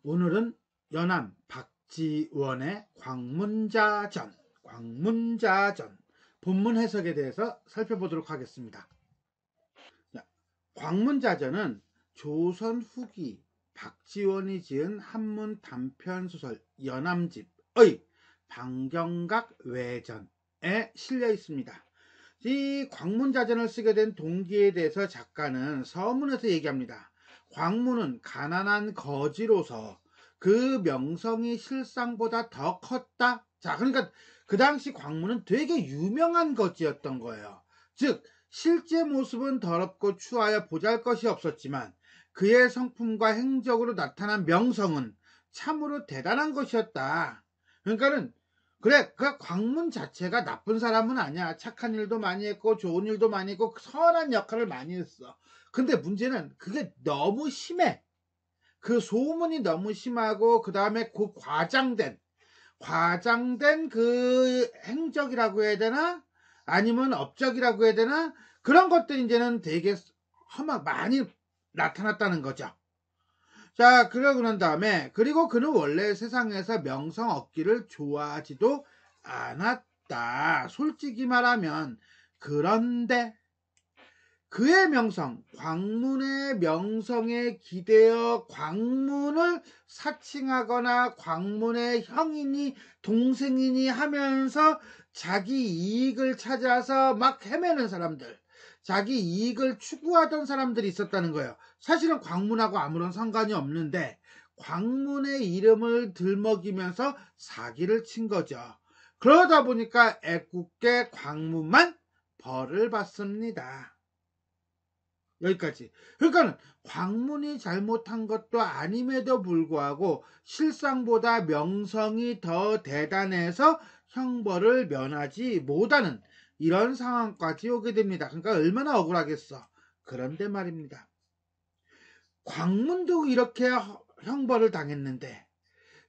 오늘은 연암 박지원의 광문자전 본문 해석에 대해서 살펴보도록 하겠습니다. 광문자전은 조선 후기 박지원이 지은 한문 단편소설 연암집의 방경각 외전에 실려 있습니다. 이 광문자전을 쓰게 된 동기에 대해서 작가는 서문에서 얘기합니다. 광문은 가난한 거지로서 그 명성이 실상보다 더 컸다. 자, 그러니까 그 당시 광문은 되게 유명한 거지였던 거예요. 즉 실제 모습은 더럽고 추하여 보잘것이 없었지만 그의 성품과 행적으로 나타난 명성은 참으로 대단한 것이었다. 그러니까는 그래, 그 광문 자체가 나쁜 사람은 아니야. 착한 일도 많이 했고 좋은 일도 많이 했고 선한 역할을 많이 했어. 근데 문제는 그게 너무 심해. 그 소문이 너무 심하고 그 다음에 그 과장된 그 행적이라고 해야 되나? 아니면 업적이라고 해야 되나? 그런 것들이 이제는 되게 많이 나타났다는 거죠. 자, 그러고 난 다음에 그리고 그는 원래 세상에서 명성 얻기를 좋아하지도 않았다. 솔직히 말하면 그런데 그의 명성, 광문의 명성에 기대어 광문을 사칭하거나 광문의 형이니 동생이니 하면서 자기 이익을 찾아서 막 헤매는 사람들, 자기 이익을 추구하던 사람들이 있었다는 거예요. 사실은 광문하고 아무런 상관이 없는데 광문의 이름을 들먹이면서 사기를 친 거죠. 그러다 보니까 애꿎게 광문만 벌을 받습니다. 여기까지. 그러니까 광문이 잘못한 것도 아님에도 불구하고 실상보다 명성이 더 대단해서 형벌을 면하지 못하는 이런 상황까지 오게 됩니다. 그러니까 얼마나 억울하겠어. 그런데 말입니다. 광문도 이렇게 형벌을 당했는데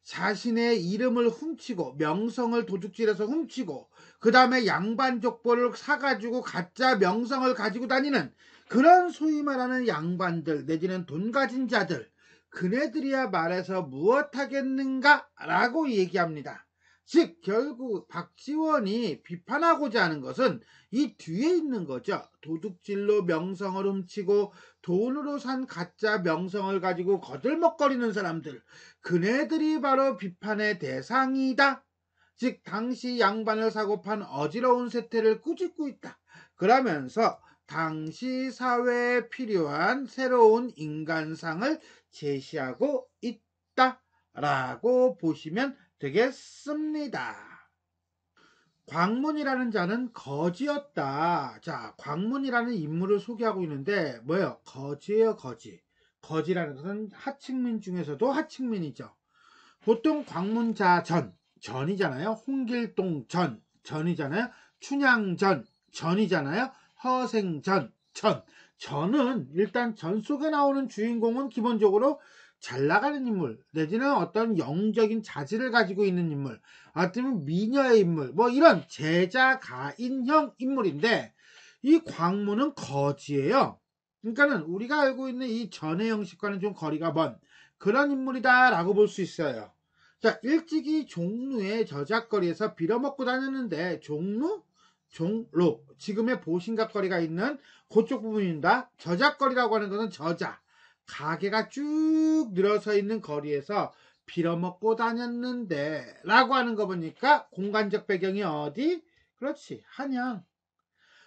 자신의 이름을 훔치고 명성을 도둑질해서 훔치고 그 다음에 양반족보를 사가지고 가짜 명성을 가지고 다니는 그런 소위 말하는 양반들 내지는 돈 가진 자들, 그네들이야 말해서 무엇하겠는가 라고 얘기합니다. 즉 결국 박지원이 비판하고자 하는 것은 이 뒤에 있는 거죠. 도둑질로 명성을 훔치고 돈으로 산 가짜 명성을 가지고 거들먹거리는 사람들, 그네들이 바로 비판의 대상이다. 즉 당시 양반을 사고 판 어지러운 세태를 꾸짖고 있다. 그러면서 당시 사회에 필요한 새로운 인간상을 제시하고 있다라고 보시면 되겠습니다. 광문이라는 자는 거지였다. 자, 광문이라는 인물을 소개하고 있는데 뭐예요? 거지예요, 거지. 거지라는 것은 하층민 중에서도 하층민이죠. 보통 광문자전, 전이잖아요. 홍길동 전이잖아요. 춘향전, 전이잖아요. 허생전, 전은 일단 전 속에 나오는 주인공은 기본적으로 잘 나가는 인물, 내지는 어떤 영적인 자질을 가지고 있는 인물, 아니면 미녀의 인물, 뭐 이런 제자가인형 인물인데 이 광문은 거지예요. 그러니까는 우리가 알고 있는 이 전의 형식과는 좀 거리가 먼 그런 인물이다 라고 볼 수 있어요. 자, 일찍이 종로의 저작거리에서 빌어먹고 다녔는데 종로? 종로, 지금의 보신각거리가 있는 그쪽 부분입니다. 저작거리라고 하는 것은 저자, 가게가 쭉 늘어서 있는 거리에서 빌어먹고 다녔는데 라고 하는 거 보니까 공간적 배경이 어디? 그렇지, 한양.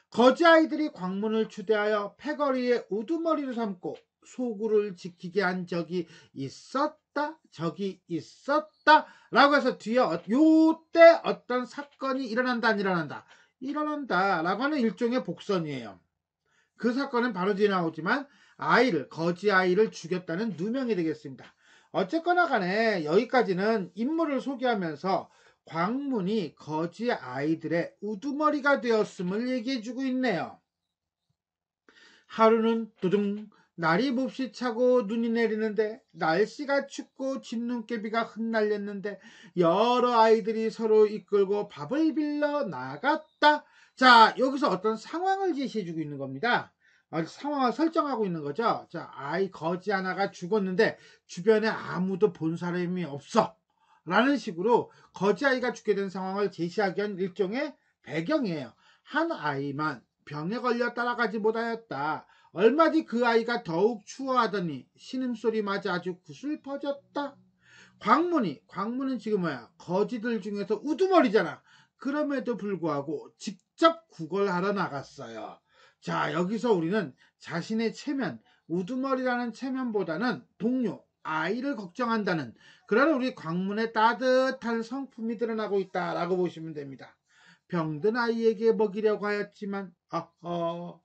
거지 아이들이 광문을 추대하여 패거리에 우두머리를 삼고 소굴을 지키게 한 적이 있었다, 저기 있었다 라고 해서 뒤에 요때 어떤 사건이 일어난다 안 일어난다 라고 하는 일종의 복선이에요. 그 사건은 바로 뒤에 나오지만 거지 아이를 죽였다는 누명이 되겠습니다. 어쨌거나 간에 여기까지는 인물을 소개하면서 광문이 거지 아이들의 우두머리가 되었음을 얘기해주고 있네요. 하루는 두둥 날이 몹시 차고 눈이 내리는데 날씨가 춥고 진눈깨비가 흩날렸는데 여러 아이들이 서로 이끌고 밥을 빌러 나갔다. 자, 여기서 어떤 상황을 제시해주고 있는 겁니다. 상황을 설정하고 있는 거죠. 자, 아이 거지 하나가 죽었는데 주변에 아무도 본 사람이 없어. 라는 식으로 거지 아이가 죽게 된 상황을 제시하기 위한 일종의 배경이에요. 한 아이만 병에 걸려 따라가지 못하였다. 얼마 뒤 그 아이가 더욱 추워하더니 신음소리마저 아주 구슬퍼졌다. 광문은 지금 뭐야? 거지들 중에서 우두머리잖아. 그럼에도 불구하고 직접 구걸하러 나갔어요. 자, 여기서 우리는 자신의 체면, 우두머리라는 체면보다는 동료, 아이를 걱정한다는 그런 우리 광문의 따뜻한 성품이 드러나고 있다라고 보시면 됩니다. 병든 아이에게 먹이려고 하였지만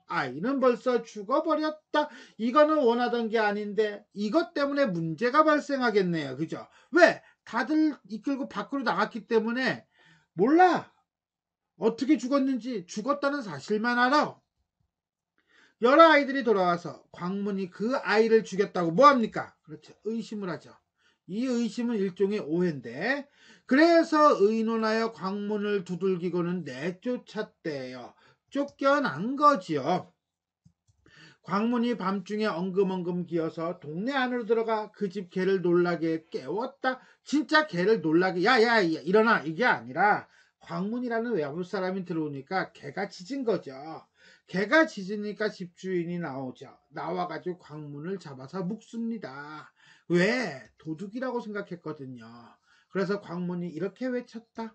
아이는 벌써 죽어버렸다. 이거는 원하던 게 아닌데 이것 때문에 문제가 발생하겠네요. 그죠? 왜? 다들 이끌고 밖으로 나갔기 때문에 몰라. 어떻게 죽었는지 죽었다는 사실만 알아. 여러 아이들이 돌아와서 광문이 그 아이를 죽였다고 뭐합니까? 그렇죠. 의심을 하죠. 이 의심은 일종의 오해인데 그래서 의논하여 광문을 두들기고는 내쫓았대요. 쫓겨난 거지요. 광문이 밤중에 엉금엉금 기어서 동네 안으로 들어가 그 집 개를 놀라게 깨웠다. 진짜 개를 놀라게 야야 일어나 이게 아니라 광문이라는 외부 사람이 들어오니까 개가 짖은 거죠. 개가 짖으니까 집주인이 나오죠. 나와가지고 광문을 잡아서 묵습니다. 왜? 도둑이라고 생각했거든요. 그래서 광문이 이렇게 외쳤다.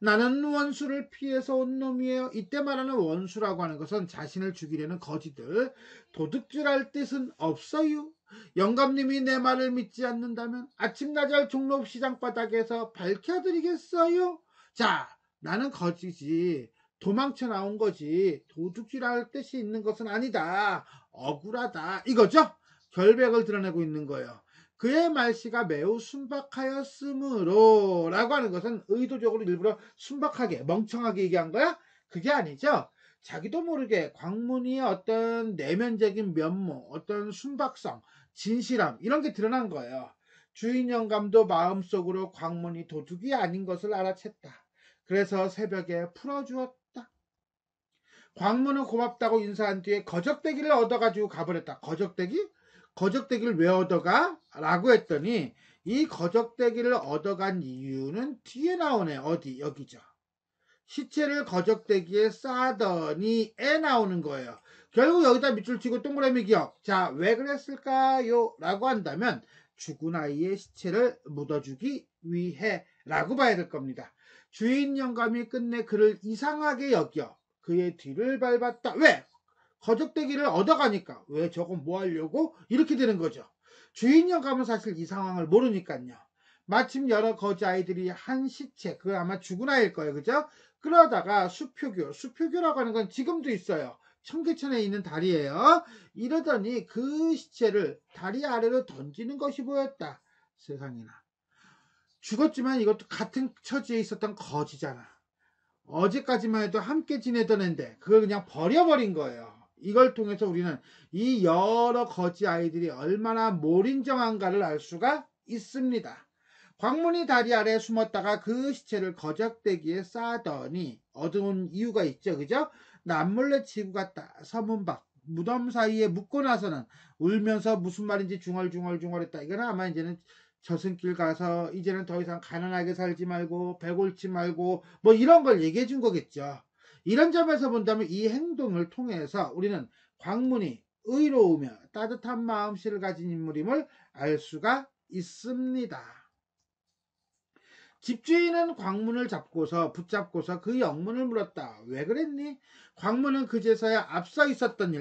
나는 원수를 피해서 온 놈이에요. 이때 말하는 원수라고 하는 것은 자신을 죽이려는 거지들, 도둑질할 뜻은 없어요. 영감님이 내 말을 믿지 않는다면 아침나절 종로시장 바닥에서 밝혀드리겠어요. 자, 나는 거지지. 도망쳐 나온 거지. 도둑질할 뜻이 있는 것은 아니다. 억울하다. 이거죠? 결백을 드러내고 있는 거예요. 그의 말씨가 매우 순박하였으므로 라고 하는 것은 의도적으로 일부러 순박하게 멍청하게 얘기한 거야? 그게 아니죠. 자기도 모르게 광문이의 어떤 내면적인 면모, 어떤 순박성, 진실함 이런 게 드러난 거예요. 주인 영감도 마음속으로 광문이 도둑이 아닌 것을 알아챘다. 그래서 새벽에 풀어주었다. 광문은 고맙다고 인사한 뒤에 거적대기를 얻어가지고 가버렸다. 거적대기? 거적대기를 왜 얻어가? 라고 했더니 이 거적대기를 얻어간 이유는 뒤에 나오네. 어디? 여기죠. 시체를 거적대기에 쌓더니 에 나오는 거예요. 결국 여기다 밑줄 치고 동그라미 기억. 자, 왜 그랬을까요? 라고 한다면 죽은 아이의 시체를 묻어주기 위해 라고 봐야 될 겁니다. 주인 영감이 끝내 그를 이상하게 여겨 그의 뒤를 밟았다. 왜? 거적대기를 얻어가니까. 왜 저건 뭐 하려고? 이렇게 되는 거죠. 주인 영감은 사실 이 상황을 모르니까요. 마침 여러 거지 아이들이 한 시체, 그건 아마 죽은 아이일 거예요. 그죠? 그러다가 수표교라고 하는 건 지금도 있어요. 청계천에 있는 다리예요. 이러더니 그 시체를 다리 아래로 던지는 것이 보였다. 세상에나. 죽었지만 이것도 같은 처지에 있었던 거지잖아. 어제까지만 해도 함께 지내던 앤데 그걸 그냥 버려버린 거예요. 이걸 통해서 우리는 이 여러 거지 아이들이 얼마나 몰인정한가를 알 수가 있습니다. 광문이 다리 아래에 숨었다가 그 시체를 거적대기에 쌓더니 얻어온 이유가 있죠. 그죠? 남몰래 지고 갔다. 서문 밖 무덤 사이에 묻고 나서는 울면서 무슨 말인지 중얼중얼했다. 이건 아마 이제는 저승길 가서 이제는 더 이상 가난하게 살지 말고 배 곪지 말고 뭐 이런 걸 얘기해 준 거겠죠. 이런 점에서 본다면 이 행동을 통해서 우리는 광문이 의로우며 따뜻한 마음씨를 가진 인물임을 알 수가 있습니다. 집주인은 광문을 붙잡고서 그 영문을 물었다. 왜 그랬니? 광문은 그제서야 앞서 있었던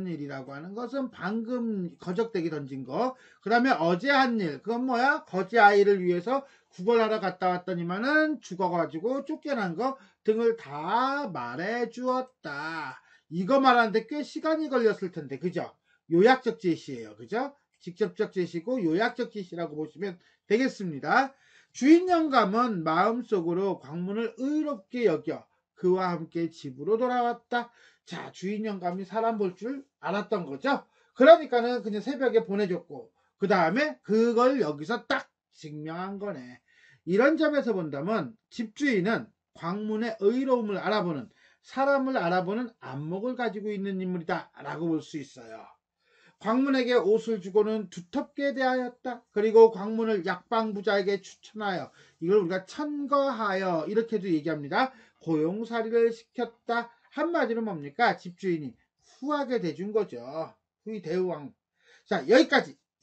일이라고 하는 것은 방금 거적대기 던진 거, 그 다음에 어제 한 일, 그건 뭐야? 거지 아이를 위해서 구걸하러 갔다 왔더니만은 죽어가지고 쫓겨난 거 등을 다 말해 주었다. 이거 말하는데 꽤 시간이 걸렸을 텐데, 그죠? 요약적 제시예요. 그죠? 직접적 제시고 요약적 제시라고 보시면 되겠습니다. 주인 영감은 마음속으로 광문을 의롭게 여겨 그와 함께 집으로 돌아왔다. 자, 주인 영감이 사람 볼 줄 알았던 거죠. 그러니까는 그냥 새벽에 보내줬고 그 다음에 그걸 여기서 딱 증명한 거네. 이런 점에서 본다면 집주인은 광문의 의로움을 알아보는 사람을 알아보는 안목을 가지고 있는 인물이다 라고 볼 수 있어요. 광문에게 옷을 주고는 두텁게 대하였다. 그리고 광문을 약방부자에게 추천하여, 이걸 우리가 천거하여 이렇게도 얘기합니다. 고용살이를 시켰다. 한마디로 뭡니까? 집주인이 후하게 대준 거죠. 후이 대우왕. 자,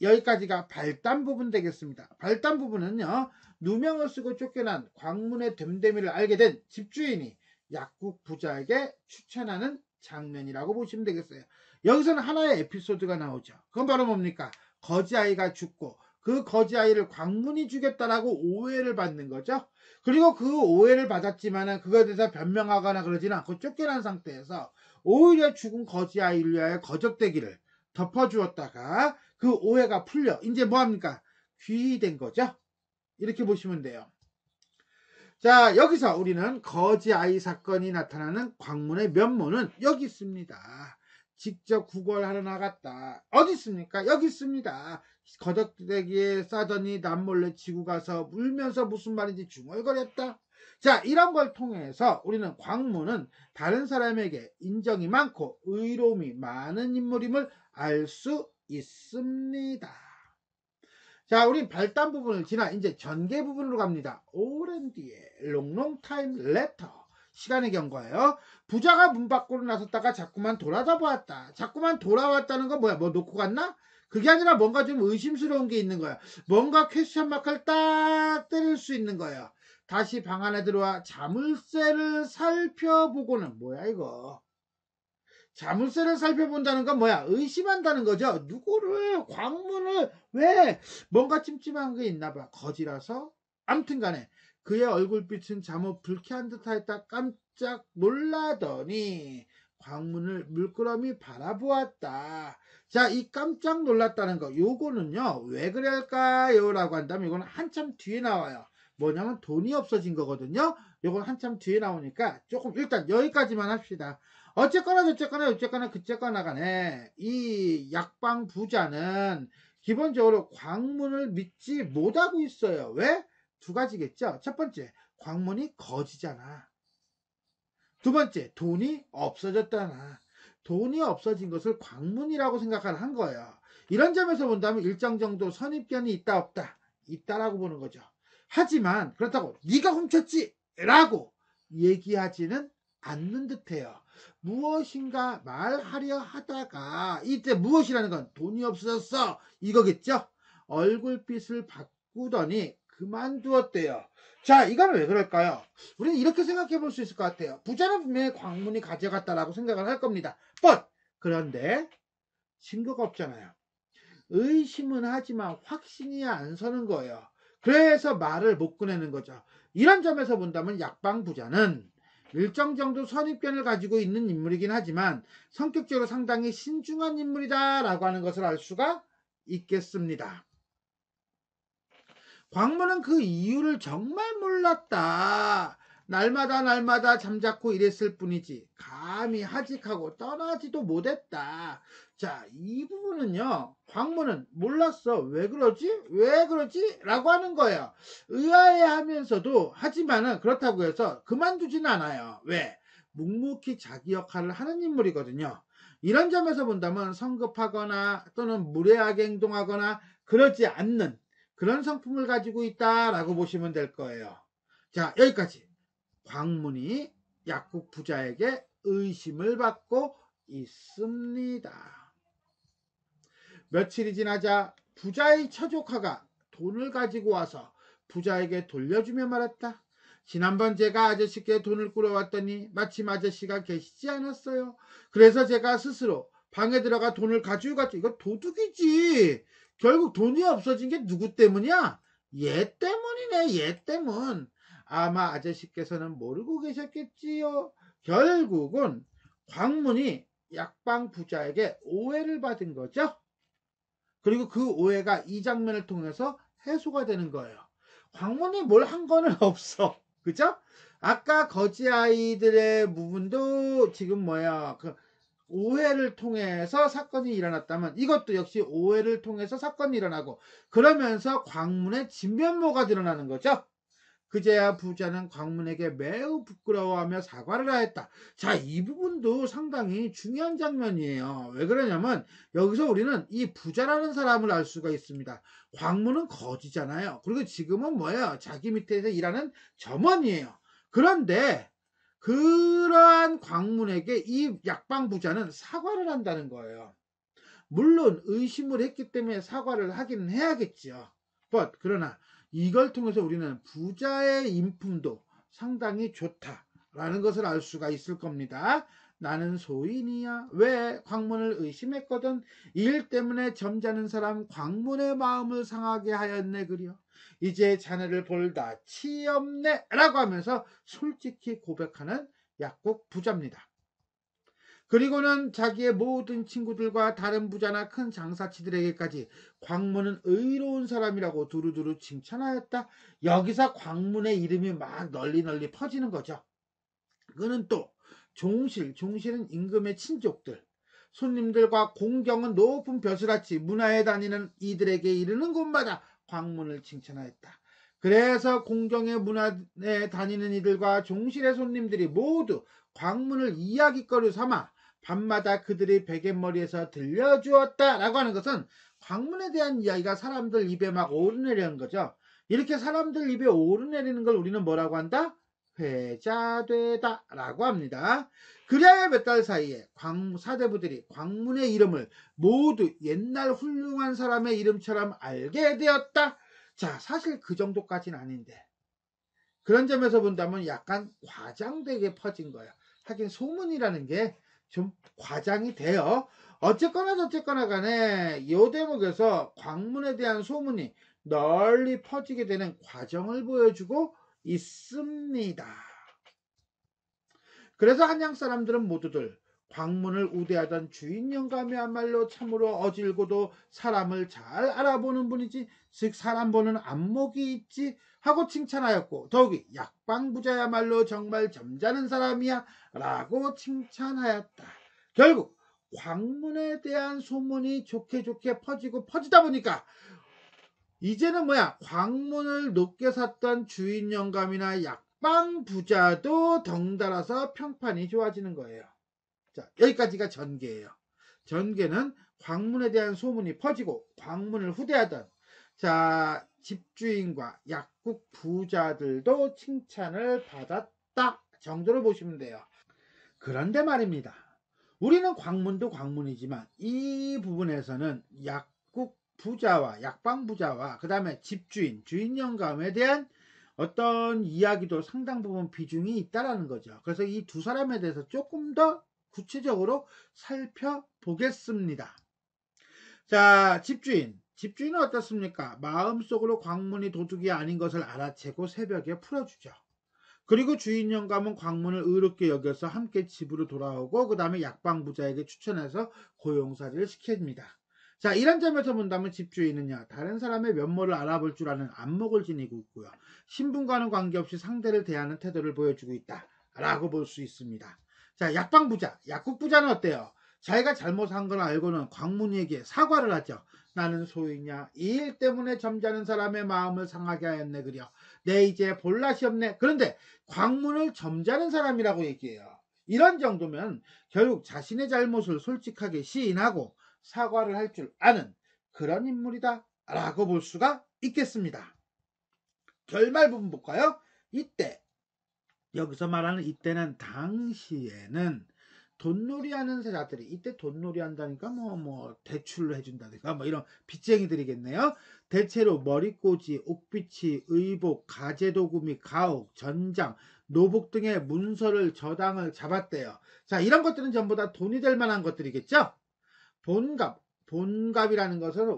여기까지가 발단 부분 되겠습니다. 발단 부분은요, 누명을 쓰고 쫓겨난 광문의 됨됨이를 알게 된 집주인이 약국 부자에게 추천하는 장면이라고 보시면 되겠어요. 여기서는 하나의 에피소드가 나오죠. 그건 바로 뭡니까? 거지아이가 죽고 그 거지아이를 광문이 죽였다라고 오해를 받는 거죠. 그리고 그 오해를 받았지만 그거에 대해서 변명하거나 그러지는 않고 쫓겨난 상태에서 오히려 죽은 거지아이를 위하여 거적대기를 덮어주었다가 그 오해가 풀려 이제 뭐합니까? 귀히 된 거죠. 이렇게 보시면 돼요. 자, 여기서 우리는 거지아이 사건이 나타나는 광문의 면모는 여기 있습니다. 직접 구걸하러 나갔다. 어디 있습니까? 여기 있습니다. 거적대기에 싸더니 남몰래 지고 가서 울면서 무슨 말인지 중얼거렸다. 자, 이런 걸 통해서 우리는 광문은 다른 사람에게 인정이 많고 의로움이 많은 인물임을 알 수 있습니다. 자, 우리 발단 부분을 지나 이제 전개 부분으로 갑니다. 오랜 뒤에 long time later 시간의 경과예요. 부자가 문 밖으로 나섰다가 자꾸만 돌아다 보았다. 자꾸만 돌아왔다는 건 뭐야? 뭐 놓고 갔나? 그게 아니라 뭔가 좀 의심스러운 게 있는 거야. 뭔가 퀘스천 마크를 딱 때릴 수 있는 거예요. 다시 방 안에 들어와 자물쇠를 살펴보고는 뭐야 이거? 자물쇠를 살펴본다는 건 뭐야? 의심한다는 거죠. 누구를, 광문을, 왜? 뭔가 찜찜한 게 있나 봐. 거지라서? 암튼 간에 그의 얼굴빛은 잠옷 불쾌한 듯 하였다. 깜짝 놀라더니 광문을 물끄러미 바라보았다. 자, 이 깜짝 놀랐다는 거, 요거는요, 왜 그럴까요? 라고 한다면 이거는 한참 뒤에 나와요. 뭐냐면 돈이 없어진 거거든요. 요건 한참 뒤에 나오니까 조금 일단 여기까지만 합시다. 어쨌거나 그쨌거나 간에 이 약방 부자는 기본적으로 광문을 믿지 못하고 있어요. 왜? 두 가지겠죠. 첫 번째, 광문이 거지잖아. 두 번째, 돈이 없어졌잖아. 돈이 없어진 것을 광문이라고 생각을 한 거예요. 이런 점에서 본다면 일정 정도 선입견이 있다 없다. 있다라고 보는 거죠. 하지만 그렇다고 네가 훔쳤지 라고 얘기하지는 않는 듯해요. 무엇인가 말하려 하다가 이때 무엇이라는 건 돈이 없어졌어 이거겠죠. 얼굴빛을 바꾸더니 그만두었대요. 자, 이건 왜 그럴까요? 우리는 이렇게 생각해 볼 수 있을 것 같아요. 부자는 분명히 광문이 가져갔다라고 생각을 할 겁니다. 그런데 증거가 없잖아요. 의심은 하지만 확신이 안 서는 거예요. 그래서 말을 못 꺼내는 거죠. 이런 점에서 본다면 약방 부자는 일정 정도 선입견을 가지고 있는 인물이긴 하지만 성격적으로 상당히 신중한 인물이다 라고 하는 것을 알 수가 있겠습니다. 광문은 그 이유를 정말 몰랐다. 날마다 잠자코 이랬을 뿐이지 감히 하직하고 떠나지도 못했다. 자, 이 부분은요, 광문은 몰랐어. 왜 그러지? 라고 하는 거예요. 의아해하면서도 하지만은 그렇다고 해서 그만두지는 않아요. 왜? 묵묵히 자기 역할을 하는 인물이거든요. 이런 점에서 본다면 성급하거나 또는 무례하게 행동하거나 그러지 않는 그런 성품을 가지고 있다라고 보시면 될 거예요. 자, 여기까지. 광문이 약국 부자에게 의심을 받고 있습니다. 며칠이 지나자 부자의 처조카가 돈을 가지고 와서 부자에게 돌려주며 말했다. 지난번 제가 아저씨께 돈을 꾸려왔더니 마침 아저씨가 계시지 않았어요. 그래서 제가 스스로 방에 들어가 돈을 가지고 갔죠. 이거 도둑이지. 결국 돈이 없어진 게 누구 때문이야? 얘 때문이네. 얘 때문. 아마 아저씨께서는 모르고 계셨겠지요. 결국은 광문이 약방 부자에게 오해를 받은 거죠. 그리고 그 오해가 이 장면을 통해서 해소가 되는 거예요. 광문이 뭘 한 거는 없어. 그죠? 아까 거지아이들의 부분도 지금 그 오해를 통해서 사건이 일어났다면 이것도 역시 오해를 통해서 사건이 일어나고 그러면서 광문의 진면모가 드러나는 거죠. 그제야 부자는 광문에게 매우 부끄러워하며 사과를 하였다. 자, 이 부분도 상당히 중요한 장면이에요. 왜 그러냐면 여기서 우리는 이 부자라는 사람을 알 수가 있습니다. 광문은 거지잖아요. 그리고 지금은 뭐예요? 자기 밑에서 일하는 점원이에요. 그런데 그러한 광문에게 이 약방 부자는 사과를 한다는 거예요. 물론 의심을 했기 때문에 사과를 하기는 해야겠죠. 그러나 이걸 통해서 우리는 부자의 인품도 상당히 좋다라는 것을 알 수가 있을 겁니다. 나는 소인이야. 왜 광문을 의심했거든. 일 때문에 점잖은 사람 광문의 마음을 상하게 하였네 그려. 이제 자네를 볼 낯이 없네 라고 하면서 솔직히 고백하는 약국 부자입니다. 그리고는 자기의 모든 친구들과 다른 부자나 큰 장사치들에게까지 광문은 의로운 사람이라고 두루두루 칭찬하였다. 여기서 광문의 이름이 막 널리 퍼지는 거죠. 그는 또 종실은 임금의 친족들, 손님들과 공경은 높은 벼슬아치 문화에 다니는 이들에게 이르는 곳마다 광문을 칭찬하였다. 그래서 공경의 문화에 다니는 이들과 종실의 손님들이 모두 광문을 이야기거리 삼아 밤마다 그들의 베갯머리에서 들려주었다라고 하는 것은 광문에 대한 이야기가 사람들 입에 막 오르내리는 거죠. 이렇게 사람들 입에 오르내리는 걸 우리는 뭐라고 한다? 회자되다 라고 합니다. 그리하여 몇 달 사이에 사대부들이 광문의 이름을 모두 옛날 훌륭한 사람의 이름처럼 알게 되었다. 자, 사실 그 정도까지는 아닌데 그런 점에서 본다면 약간 과장되게 퍼진 거예요. 하긴 소문이라는 게 좀 과장이 돼요. 어쨌거나 저쨌거나 간에 이 대목에서 광문에 대한 소문이 널리 퍼지게 되는 과정을 보여주고 있습니다. 그래서 한양 사람들은 모두들 광문을 우대하던 주인 영감이야말로 참으로 어질고도 사람을 잘 알아보는 분이지, 즉 사람 보는 안목이 있지 하고 칭찬하였고, 더욱이 약방부자야말로 정말 점잖은 사람이야 라고 칭찬하였다. 결국 광문에 대한 소문이 좋게 퍼지다 보니까 이제는 광문을 높게 샀던 주인 영감이나 약방 부자도 덩달아서 평판이 좋아지는 거예요. 자, 여기까지가 전개예요. 전개는 광문에 대한 소문이 퍼지고 광문을 후대하던 집주인과 약국 부자들도 칭찬을 받았다 정도로 보시면 돼요. 그런데 말입니다. 우리는 광문도 광문이지만 이 부분에서는 약국 부자와 약방 부자와 그 다음에 집주인, 주인 영감에 대한 어떤 이야기도 상당 부분 비중이 있다라는 거죠. 그래서 이 두 사람에 대해서 조금 더 구체적으로 살펴보겠습니다. 자, 집주인은 어떻습니까? 마음속으로 광문이 도둑이 아닌 것을 알아채고 새벽에 풀어주죠. 그리고 주인 영감은 광문을 의롭게 여겨서 함께 집으로 돌아오고 그 다음에 약방부자에게 추천해서 고용살이를 시킵니다. 자, 이런 점에서 본다면 집주인은요, 다른 사람의 면모를 알아볼 줄 아는 안목을 지니고 있고요, 신분과는 관계없이 상대를 대하는 태도를 보여주고 있다 라고 볼 수 있습니다. 자, 약방부자, 약국부자는 어때요? 자기가 잘못한 걸 알고는 광문이에게 사과를 하죠. 나는 소이냐, 이 일 때문에 점잖은 사람의 마음을 상하게 하였네 그려. 내 이제 볼낯이 없네. 그런데 광문을 점잖은 사람이라고 얘기해요. 이런 정도면 결국 자신의 잘못을 솔직하게 시인하고 사과를 할 줄 아는 그런 인물이다 라고 볼 수가 있겠습니다. 결말 부분 볼까요? 이때, 여기서 말하는 이때는 당시에는 돈놀이 하는 자들이, 이때 돈놀이 한다니까 대출을 해준다든가 이런 빚쟁이들이겠네요. 대체로 머리꼬지, 옥비치, 의복, 가재도구 및 가옥, 전장, 노복 등의 문서를 저당을 잡았대요. 자, 이런 것들은 전부 다 돈이 될 만한 것들이겠죠. 본갑이라는 것은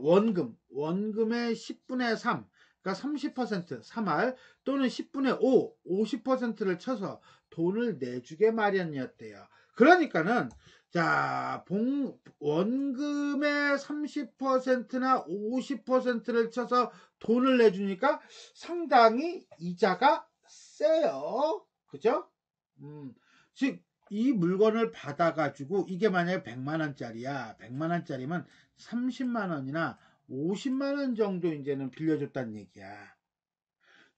원금의 10분의 3, 그러니까 30%, 3할 또는 10분의 5, 50%를 쳐서 돈을 내주게 마련이었대요. 그러니까는 원금의 30%나 50%를 쳐서 돈을 내주니까 상당히 이자가 세요. 그죠? 즉 이 물건을 받아가지고 이게 만약에 100만원짜리야. 100만원짜리면 30만원이나 50만원 정도 이제는 빌려줬다는 얘기야.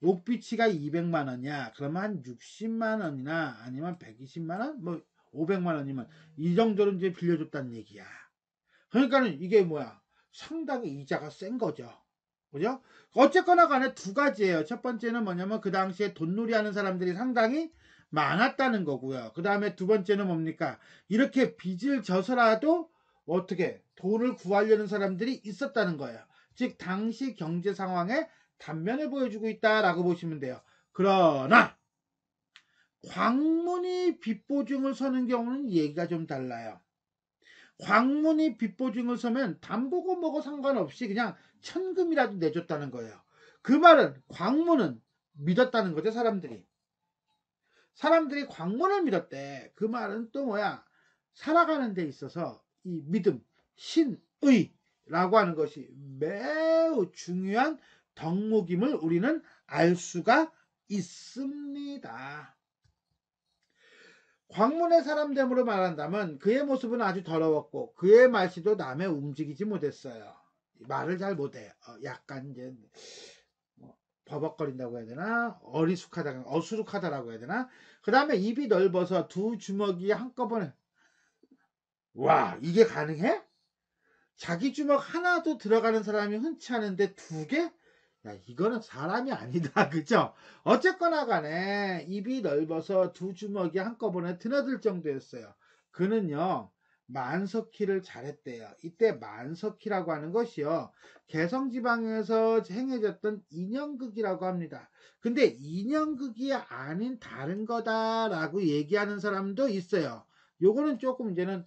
옥비치가 200만 원이야. 그러면 한 60만 원이나 아니면 120만 원? 뭐 500만 원이면 이 정도는 이제 빌려줬다는 얘기야. 그러니까는 이게 뭐야? 상당히 이자가 센 거죠. 그죠? 어쨌거나 간에 두 가지예요. 첫 번째는 뭐냐면 그 당시에 돈놀이 하는 사람들이 상당히 많았다는 거고요. 그 다음에 두 번째는 뭡니까? 이렇게 빚을 져서라도 어떻게 돈을 구하려는 사람들이 있었다는 거예요. 즉 당시 경제 상황의 단면을 보여주고 있다라고 보시면 돼요. 그러나 광문이 빚보증을 서는 경우는 얘기가 좀 달라요. 광문이 빚보증을 서면 담보고 뭐고 상관없이 그냥 천금이라도 내줬다는 거예요. 그 말은 광문은 믿었다는 거죠. 사람들이 광문을 믿었대. 그 말은 또 뭐야? 살아가는 데 있어서 이 믿음, 신의라고 하는 것이 매우 중요한 덕목임을 우리는 알 수가 있습니다. 광문의 사람됨으로 말한다면 그의 모습은 아주 더러웠고 그의 말씨도 남에 움직이지 못했어요. 말을 잘 못해. 약간 이제 뭐 버벅거린다고 해야 되나? 어수룩하다라고 해야 되나? 그 다음에 입이 넓어서 두 주먹이 한꺼번에 와 이게 가능해? 자기 주먹 하나도 들어가는 사람이 흔치 않은데 두 개? 야, 이거는 사람이 아니다. 그죠? 어쨌거나 간에 입이 넓어서 두 주먹이 한꺼번에 드나들 정도였어요. 그는요, 만석키를 잘했대요. 이때 만석키라고 하는 것이요, 개성지방에서 행해졌던 인형극이라고 합니다. 근데 인형극이 아닌 다른 거다라고 얘기하는 사람도 있어요. 요거는 조금 이제는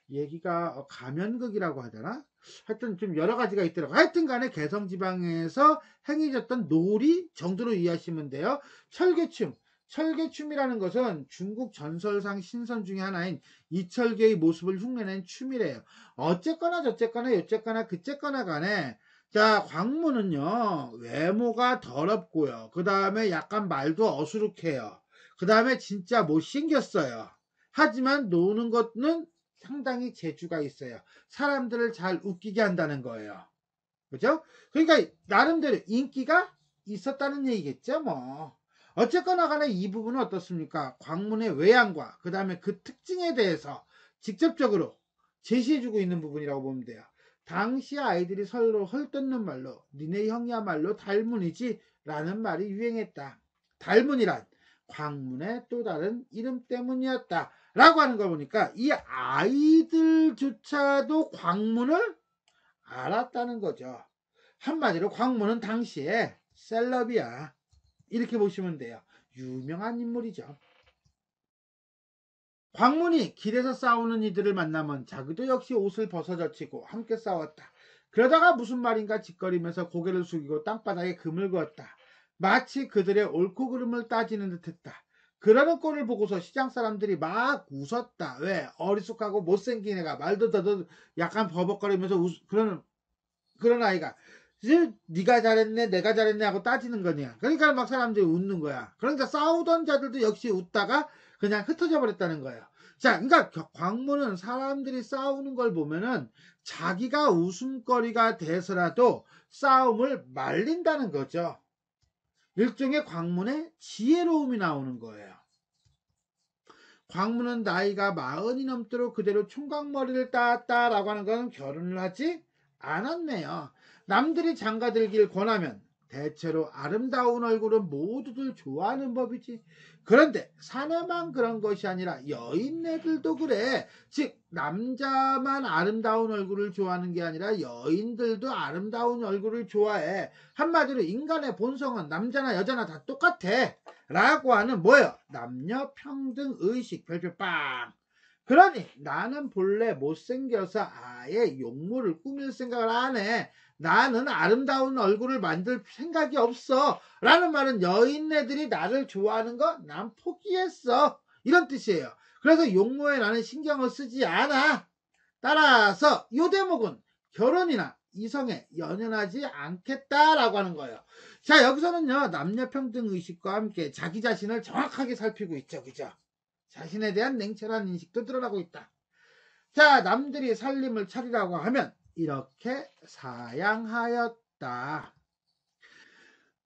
얘기가 가면극이라고 하잖아. 하여튼 좀 여러 가지가 있더라고. 하여튼 간에 개성지방에서 행해졌던 놀이 정도로 이해하시면 돼요. 철개춤. 철개춤이라는 것은 중국 전설상 신선 중에 하나인 이철계의 모습을 흉내낸 춤이래요. 어쨌거나 저쨌거나 요쨌거나 그쨌거나 간에 자 광무는요 외모가 더럽고요. 그 다음에 약간 말도 어수룩해요. 그 다음에 진짜 못생겼어요. 하지만 노는 것은 상당히 재주가 있어요. 사람들을 잘 웃기게 한다는 거예요. 그죠? 그러니까 나름대로 인기가 있었다는 얘기겠죠, 뭐. 어쨌거나 간에 이 부분은 어떻습니까? 광문의 외양과 그 다음에 그 특징에 대해서 직접적으로 제시해주고 있는 부분이라고 보면 돼요. 당시 아이들이 서로 헐뜯는 말로 니네 형이야말로 달문이지 라는 말이 유행했다. 달문이란 광문의 또 다른 이름 때문이었다. 라고 하는 걸 보니까 이 아이들조차도 광문을 알았다는 거죠. 한마디로 광문은 당시에 셀럽이야. 이렇게 보시면 돼요. 유명한 인물이죠. 광문이 길에서 싸우는 이들을 만나면 자기도 역시 옷을 벗어젖히고 함께 싸웠다. 그러다가 무슨 말인가 짓거리면서 고개를 숙이고 땅바닥에 금을 그었다. 마치 그들의 옳고 그름을 따지는 듯했다. 그러는 꼴을 보고서 시장 사람들이 막 웃었다. 왜? 어리숙하고 못생긴 애가 말도 더더 약간 버벅거리면서 그런 아이가 이제 네가 잘했네 내가 잘했네 하고 따지는 거냐. 그러니까 막 사람들이 웃는 거야. 그러니까 싸우던 자들도 역시 웃다가 그냥 흩어져 버렸다는 거예요. 자, 그러니까 광문은 사람들이 싸우는 걸 보면은 자기가 웃음거리가 돼서라도 싸움을 말린다는 거죠. 일종의 광문의 지혜로움이 나오는 거예요. 광문은 나이가 40이 넘도록 그대로 총각머리를 땄다라고 하는 건 결혼을 하지 않았네요. 남들이 장가들길 권하면 대체로 아름다운 얼굴은 모두들 좋아하는 법이지. 그런데 사내만 그런 것이 아니라 여인네들도 그래. 즉 남자만 아름다운 얼굴을 좋아하는 게 아니라 여인들도 아름다운 얼굴을 좋아해. 한마디로 인간의 본성은 남자나 여자나 다 똑같아. 라고 하는 뭐예요? 남녀 평등 의식 별표 빵. 그러니 나는 본래 못생겨서 아예 용모를 꾸밀 생각을 안 해. 나는 아름다운 얼굴을 만들 생각이 없어. 라는 말은 여인네들이 나를 좋아하는 거 난 포기했어. 이런 뜻이에요. 그래서 용모에 나는 신경을 쓰지 않아. 따라서 이 대목은 결혼이나 이성에 연연하지 않겠다라고 하는 거예요. 자, 여기서는요, 남녀평등 의식과 함께 자기 자신을 정확하게 살피고 있죠. 그죠? 자신에 대한 냉철한 인식도 드러나고 있다. 자, 남들이 살림을 차리라고 하면 이렇게 사양하였다.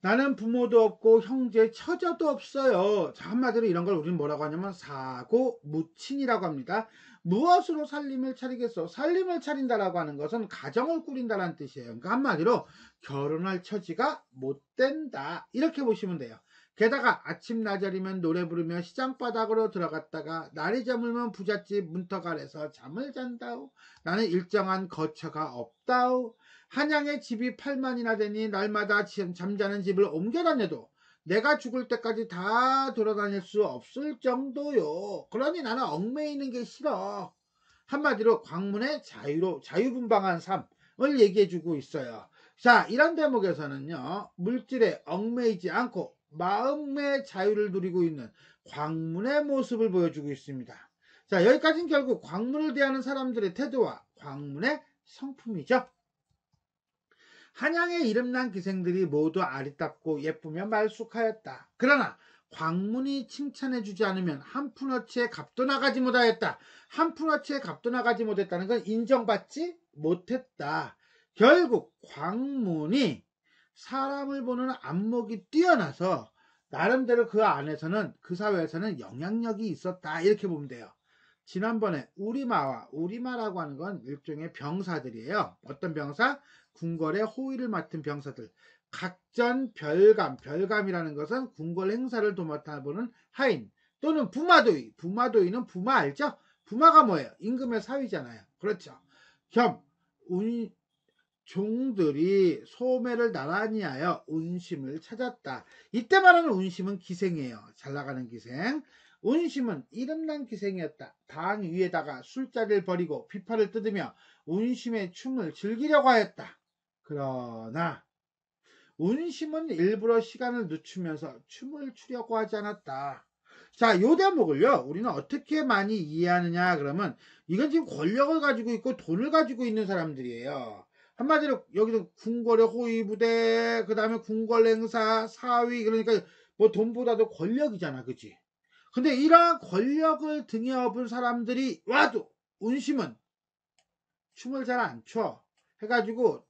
나는 부모도 없고 형제 처자도 없어요. 자, 한마디로 이런 걸 우리는 뭐라고 하냐면 사고 무친이라고 합니다. 무엇으로 살림을 차리겠어? 살림을 차린다라고 하는 것은 가정을 꾸린다라는 뜻이에요. 그러니까 한마디로 결혼할 처지가 못 된다, 이렇게 보시면 돼요. 게다가 아침 나절이면 노래 부르며 시장 바닥으로 들어갔다가 날이 저물면 부잣집 문턱 아래서 잠을 잔다오. 나는 일정한 거처가 없다오. 한양에 집이 8만이나 되니 날마다 잠자는 집을 옮겨 다녀도 내가 죽을 때까지 다 돌아다닐 수 없을 정도요. 그러니 나는 얽매이는 게 싫어. 한마디로 광문의 자유분방한 삶을 얘기해주고 있어요. 자, 이런 대목에서는요, 물질에 얽매이지 않고 마음의 자유를 누리고 있는 광문의 모습을 보여주고 있습니다. 자, 여기까지는 결국 광문을 대하는 사람들의 태도와 광문의 성품이죠. 한양의 이름난 기생들이 모두 아리답고 예쁘며 말쑥하였다. 그러나 광문이 칭찬해주지 않으면 한 푼어치의 값도 나가지 못하였다. 한 푼어치의 값도 나가지 못했다는 건 인정받지 못했다. 결국 광문이 사람을 보는 안목이 뛰어나서 나름대로 그 안에서는, 그 사회에서는 영향력이 있었다, 이렇게 보면 돼요. 지난번에 우리마라고 하는 건 일종의 병사들이에요. 어떤 병사? 궁궐의 호위를 맡은 병사들. 각전 별감이라는 것은 궁궐 행사를 도맡아보는 하인 또는 부마도이는 부마 알죠? 부마가 뭐예요? 임금의 사위잖아요. 그렇죠. 겸 종들이 소매를 나란히 하여 운심을 찾았다. 이때 말하는 운심은 기생이에요. 잘나가는 기생. 운심은 이름난 기생이었다. 당 위에다가 술자리를 벌이고 비파를 뜯으며 운심의 춤을 즐기려고 하였다. 그러나 운심은 일부러 시간을 늦추면서 춤을 추려고 하지 않았다. 자, 요 대목을요, 우리는 어떻게 많이 이해하느냐 그러면, 이건 지금 권력을 가지고 있고 돈을 가지고 있는 사람들이에요. 한마디로 여기서 궁궐의 호위부대, 그 다음에 궁궐 행사, 사위, 그러니까 뭐 돈보다도 권력이잖아, 그치? 근데 이러한 권력을 등에 업은 사람들이 와도 운심은 춤을 잘 안 춰. 해가지고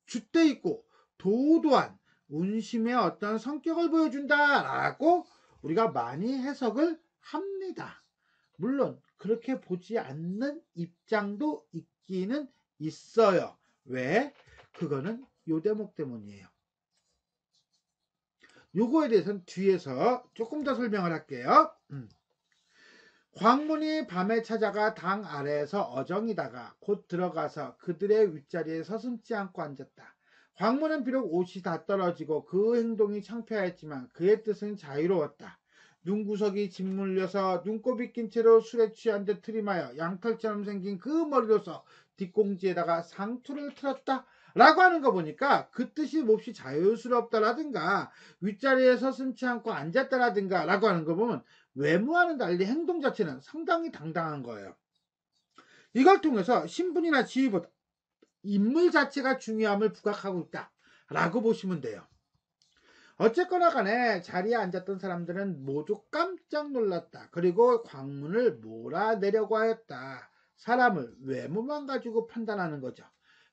줏대 있고 도도한 운심의 어떤 성격을 보여준다라고 우리가 많이 해석을 합니다. 물론 그렇게 보지 않는 입장도 있기는 있어요. 왜? 그거는 요 대목 때문이에요. 요거에 대해서는 뒤에서 조금 더 설명을 할게요. 광문이 밤에 찾아가 당 아래에서 어정이다가 곧 들어가서 그들의 윗자리에 서슴지 않고 앉았다. 광문은 비록 옷이 다 떨어지고 그 행동이 창피하였지만 그의 뜻은 자유로웠다. 눈구석이 짓물려서 눈곱이 낀 채로 술에 취한 듯 트림하여 양털처럼 생긴 그 머리로서 뒷공지에다가 상투를 틀었다. 라고 하는 거 보니까 그 뜻이 몹시 자유스럽다라든가 윗자리에 서슴지 않고 앉았다라든가 라고 하는 거 보면 외모와는 달리 행동 자체는 상당히 당당한 거예요. 이걸 통해서 신분이나 지위보다 인물 자체가 중요함을 부각하고 있다 라고 보시면 돼요. 어쨌거나 간에 자리에 앉았던 사람들은 모두 깜짝 놀랐다. 그리고 광문을 몰아내려고 하였다. 사람을 외모만 가지고 판단하는 거죠.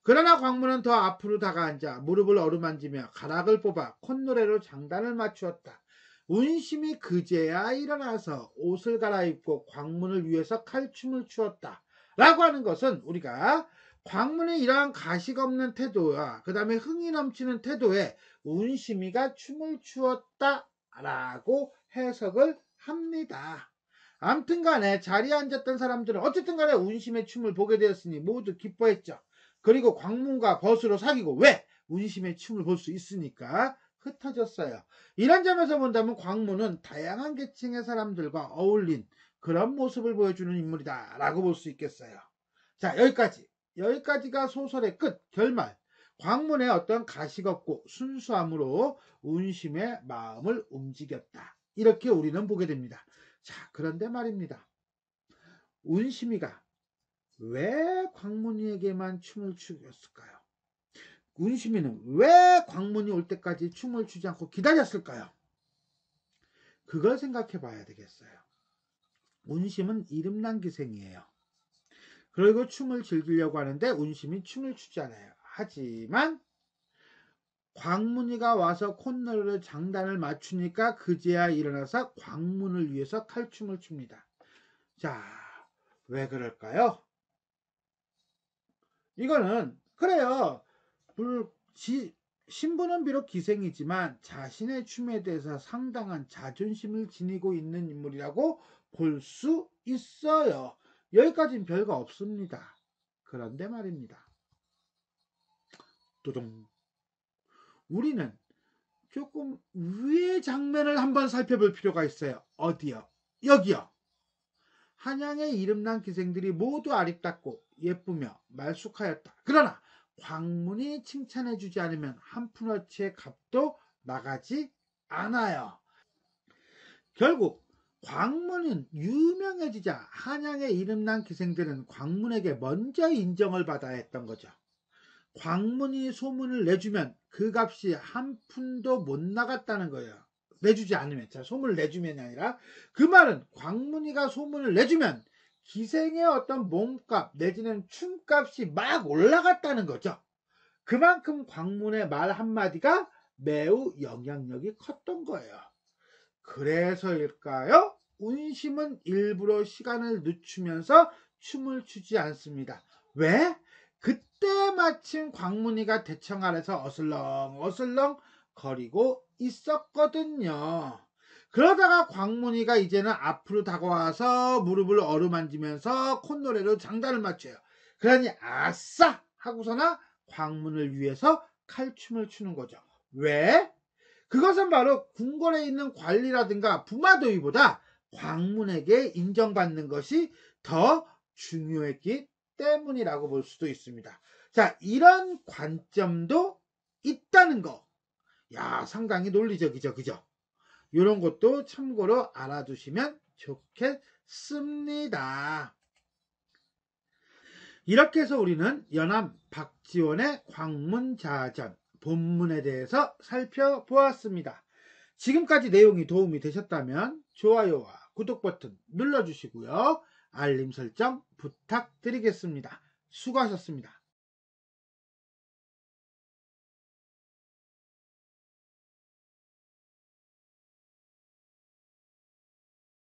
그러나 광문은 더 앞으로 다가앉아 무릎을 어루만지며 가락을 뽑아 콧노래로 장단을 맞추었다. 운심이 그제야 일어나서 옷을 갈아입고 광문을 위해서 칼춤을 추었다. 라고 하는 것은 우리가 광문의 이러한 가식 없는 태도와 그 다음에 흥이 넘치는 태도에 운심이가 춤을 추었다라고 해석을 합니다. 아무튼 간에 자리에 앉았던 사람들은 어쨌든 간에 운심의 춤을 보게 되었으니 모두 기뻐했죠. 그리고 광문과 벗으로 사귀고, 왜? 운심의 춤을 볼 수 있으니까 흩어졌어요. 이런 점에서 본다면 광문은 다양한 계층의 사람들과 어울린 그런 모습을 보여주는 인물이다 라고 볼 수 있겠어요. 자, 여기까지가 소설의 끝, 결말. 광문의 어떤 가식 없고 순수함으로 운심의 마음을 움직였다. 이렇게 우리는 보게 됩니다. 자, 그런데 말입니다. 운심이가 왜 광문이에게만 춤을 추었을까요? 운심이는 왜 광문이 올 때까지 춤을 추지 않고 기다렸을까요? 그걸 생각해 봐야 되겠어요. 운심은 이름난 기생이에요. 그리고 춤을 즐기려고 하는데 운심이 춤을 추지 않아요. 하지만 광문이가 와서 콧노래로 장단을 맞추니까 그제야 일어나서 광문을 위해서 칼춤을 춥니다. 자, 왜 그럴까요? 이거는 그래요. 신부는 비록 기생이지만 자신의 춤에 대해서 상당한 자존심을 지니고 있는 인물이라고 볼 수 있어요. 여기까지는 별거 없습니다. 그런데 말입니다. 또동. 우리는 조금 위의 장면을 한번 살펴볼 필요가 있어요. 어디요? 여기요. 한양의 이름난 기생들이 모두 아리따고 예쁘며 말쑥하였다. 그러나 광문이 칭찬해주지 않으면 한 푼어치의 값도 나가지 않아요. 결국 광문은 유명해지자 한양의 이름난 기생들은 광문에게 먼저 인정을 받아야 했던 거죠. 광문이 소문을 내주면 그 값이 한 푼도 못 나갔다는 거예요. 내주지 않으면, 자, 소문을 내주면이 아니라, 그 말은 광문이가 소문을 내주면 기생의 어떤 몸값 내지는 춤값이 막 올라갔다는 거죠. 그만큼 광문의 말 한마디가 매우 영향력이 컸던 거예요. 그래서일까요? 운심은 일부러 시간을 늦추면서 춤을 추지 않습니다. 왜? 그때 마침 광문이가 대청 아래서 어슬렁 거리고 있었거든요. 그러다가 광문이가 이제는 앞으로 다가와서 무릎을 어루만지면서 콧노래로 장단을 맞춰요. 그러니 아싸! 하고서나 광문을 위해서 칼춤을 추는 거죠. 왜? 그것은 바로 궁궐에 있는 관리라든가 부마도위보다 광문에게 인정받는 것이 더 중요했기 때문이라고 볼 수도 있습니다. 자, 이런 관점도 있다는 거. 야, 상당히 논리적이죠, 그죠? 이런 것도 참고로 알아두시면 좋겠습니다. 이렇게 해서 우리는 연암 박지원의 광문자전 본문에 대해서 살펴보았습니다. 지금까지 내용이 도움이 되셨다면 좋아요와 구독 버튼 눌러주시고요. 알림 설정 부탁드리겠습니다. 수고하셨습니다.